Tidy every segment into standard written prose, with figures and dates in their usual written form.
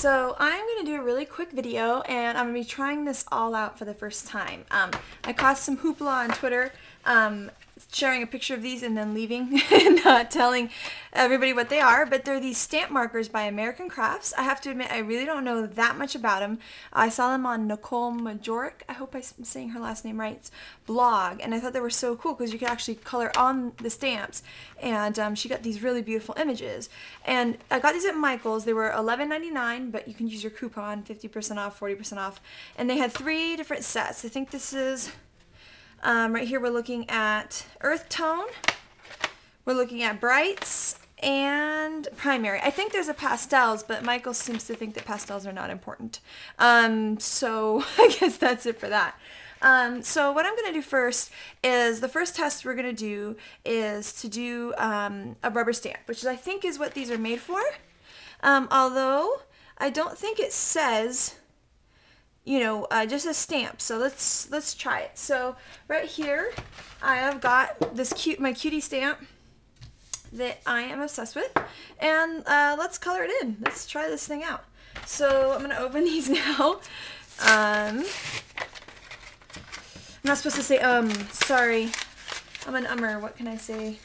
So I'm going to do a really quick video, and I'm going to be trying this all out for the first time. I caused some hoopla on Twitter, sharing a picture of these and then leaving and not telling everybody what they are, but they're these stamp markers by American Crafts. I have to admit, I really don't know that much about them. I saw them on Nicole Majoric, I hope I'm saying her last name right, blog, and I thought they were so cool because you could actually color on the stamps, and she got these really beautiful images. And I got these at Michael's. They were $11.99, but you can use your coupon, 50% off, 40% off, and they had 3 different sets. I think this is right here we're looking at Earth Tone, we're looking at Brights, and Primary. I think there's a Pastels, but Michael seems to think that pastels are not important. So I guess that's it for that. So what I'm going to do first is, the first test we're going to do is to do a rubber stamp, which I think is what these are made for. Although I don't think it says, you know, just a stamp. So let's try it. So right here I have got this my cutie stamp that I am obsessed with, and let's color it in. Let's try this thing out. So I'm gonna open these now. I'm not supposed to say sorry, I'm an ummer, what can I say?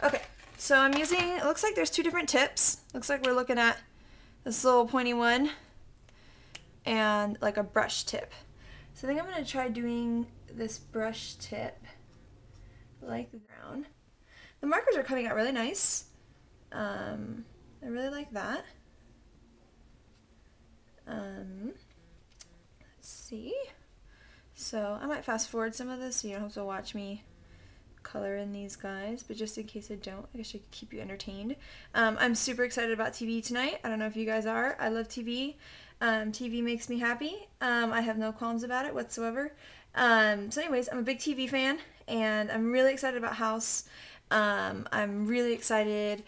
Okay, so I'm using, it looks like there's 2 different tips. Looks like we're looking at this little pointy one and like a brush tip. So I think I'm going to try doing this brush tip like brown. The markers are coming out really nice. I really like that. Let's see. So I might fast forward some of this so you don't have to watch me color in these guys, but just in case I don't, I guess I could keep you entertained. I'm super excited about TV tonight. I don't know if you guys are. I love TV. TV makes me happy. I have no qualms about it whatsoever. So anyways, I'm a big TV fan, and I'm really excited about House. I'm really excited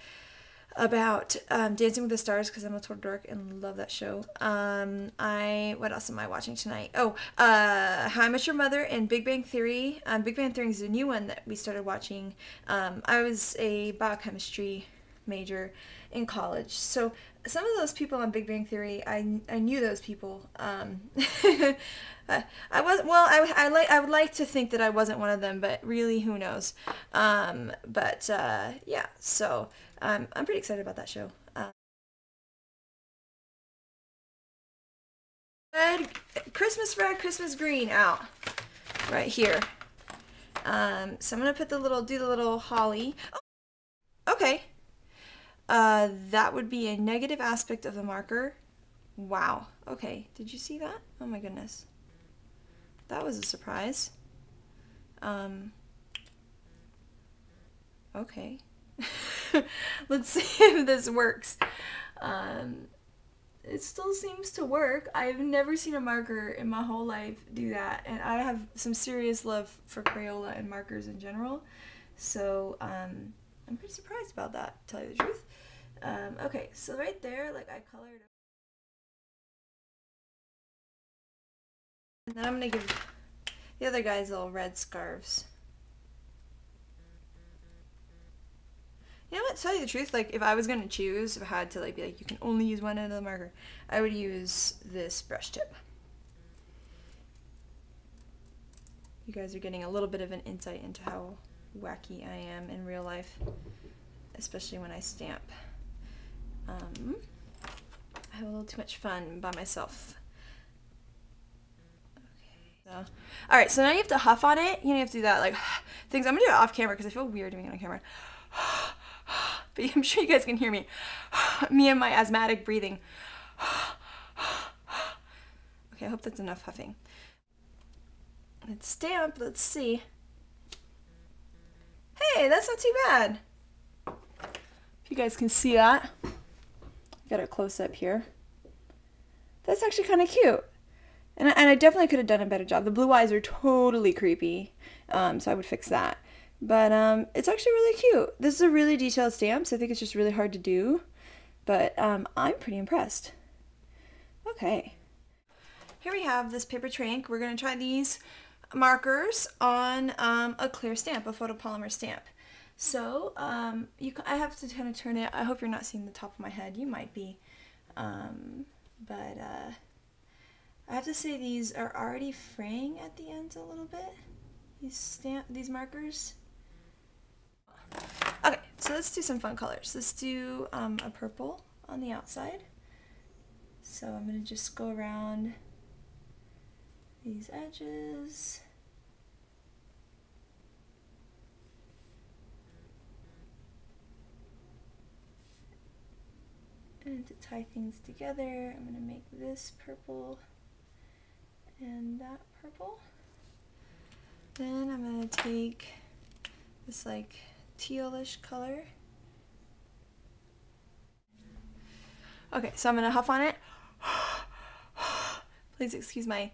about Dancing with the Stars because I'm a total dork and love that show. What else am I watching tonight? Oh, How I Met Your Mother and Big Bang Theory. Big Bang Theory is a new one that we started watching. I was a biochemistry major in college, so some of those people on Big Bang Theory, I knew those people. I would like to think that I wasn't one of them, but really, who knows? Yeah, so I'm pretty excited about that show. Red, Christmas green out right here. So I'm gonna put do the little holly. Oh, okay. That would be a negative aspect of the marker. Wow. Okay. Did you see that? Oh my goodness. That was a surprise. Okay. Let's see if this works. It still seems to work. I've never seen a marker in my whole life do that, and I have some serious love for Crayola and markers in general. So, I'm pretty surprised about that, to tell you the truth. Okay, so right there, like I colored. And then I'm gonna give the other guys little red scarves. You know what, to tell you the truth, like if I was gonna choose, if I had to like be like, you can only use one end of the marker, I would use this brush tip. You guys are getting a little bit of an insight into how wacky I am in real life, especially when I stamp. I have a little too much fun by myself. Okay. So, all right, so now you have to huff on it. You know, you have to do that like things. I'm gonna do it off camera because I feel weird doing it on camera. But I'm sure you guys can hear me. Me and my asthmatic breathing. Okay, I hope that's enough huffing. Let's stamp. Let's see. Hey, that's not too bad. If you guys can see that. Got it close up here. That's actually kind of cute. And I definitely could have done a better job. The blue eyes are totally creepy, so I would fix that. But it's actually really cute. This is a really detailed stamp, so I think it's just really hard to do. But I'm pretty impressed. Okay. Here we have this paper tray ink. We're going to try these markers on a clear stamp, a photopolymer stamp. So I have to kind of turn it. I hope you're not seeing the top of my head. You might be. but I have to say these are already fraying at the ends a little bit, these markers. Okay, so let's do some fun colors. Let's do a purple on the outside. So I'm going to just go around these edges. And to tie things together, I'm going to make this purple and that purple. Then I'm going to take this like tealish color. Okay, so I'm going to huff on it. Please excuse my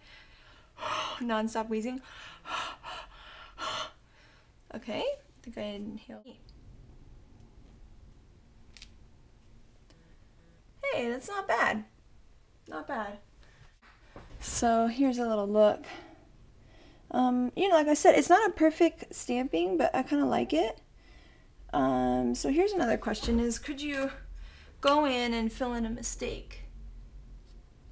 non-stop wheezing. Okay, I think I inhaled. Hey, that's not bad. Not bad. So here's a little look. You know, like I said, it's not a perfect stamping, but I kind of like it. So here's another question is, could you go in and fill in a mistake?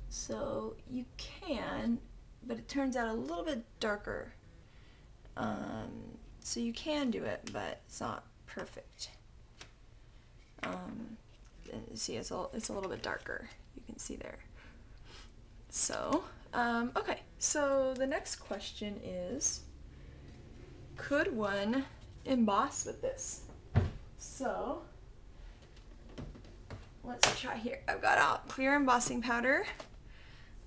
So you can, but it turns out a little bit darker. So you can do it, but it's not perfect. See, it's a little bit darker. You can see there. So, okay. So the next question is, could one emboss with this? So let's try here. I've got out clear embossing powder.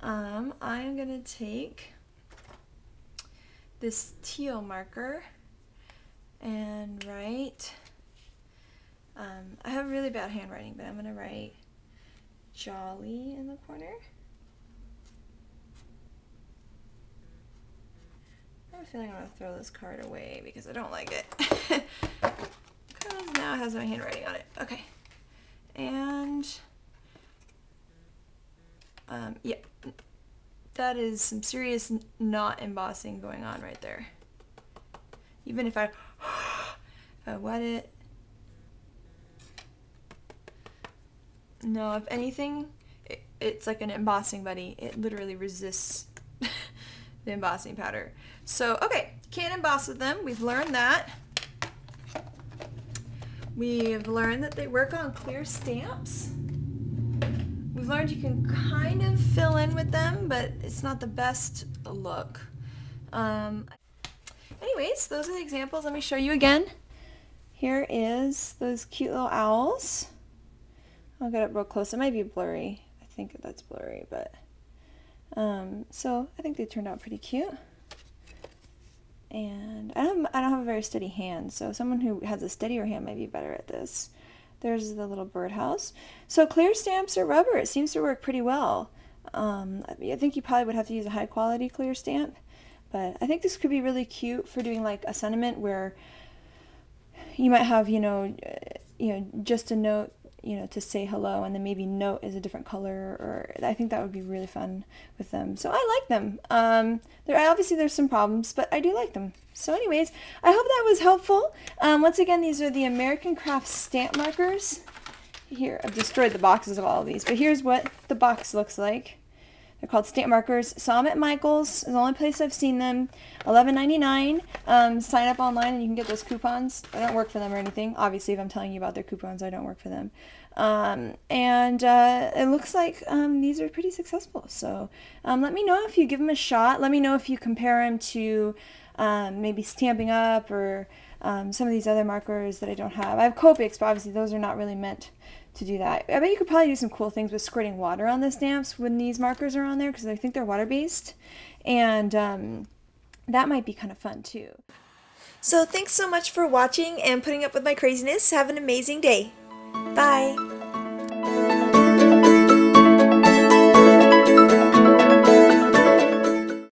I'm gonna take this teal marker and write, I have really bad handwriting, but I'm gonna write jolly in the corner. I have a feeling I'm gonna throw this card away because I don't like it. Because now it has my handwriting on it. Okay. And yeah, that is some serious not embossing going on right there. Even if I wet it. No, if anything, it's like an embossing buddy. It literally resists the embossing powder. So, okay, can't emboss with them. We've learned that. We've learned that they work on clear stamps. We've learned you can kind of fill in with them, but it's not the best look. Anyways, those are the examples. Let me show you again. Here is those cute little owls. I'll get up real close. It might be blurry. I think that's blurry, but so I think they turned out pretty cute. And I don't have a very steady hand, so someone who has a steadier hand might be better at this. There's the little birdhouse. So clear stamps or rubber, it seems to work pretty well. I think you probably would have to use a high quality clear stamp, but I think this could be really cute for doing like a sentiment where you might have, you know, just a note, you know, to say hello, and then maybe note is a different color, or I think that would be really fun with them. So I like them. Obviously there's some problems, but I do like them. So anyways, I hope that was helpful. Once again, these are the American Craft stamp markers. Here, I've destroyed the boxes of all of these, but here's what the box looks like. They're called stamp markers. Saw them at Michael's. It's the only place I've seen them. $11.99. Sign up online and you can get those coupons. I don't work for them or anything. Obviously, if I'm telling you about their coupons, I don't work for them. It looks like these are pretty successful. So let me know if you give them a shot. Let me know if you compare them to maybe Stampin' Up! Or some of these other markers that I don't have. I have Copics, but obviously those are not really meant to do that. I bet you could probably do some cool things with squirting water on the stamps when these markers are on there, because I think they're water-based, and that might be kind of fun too. So thanks so much for watching and putting up with my craziness. Have an amazing day. Bye!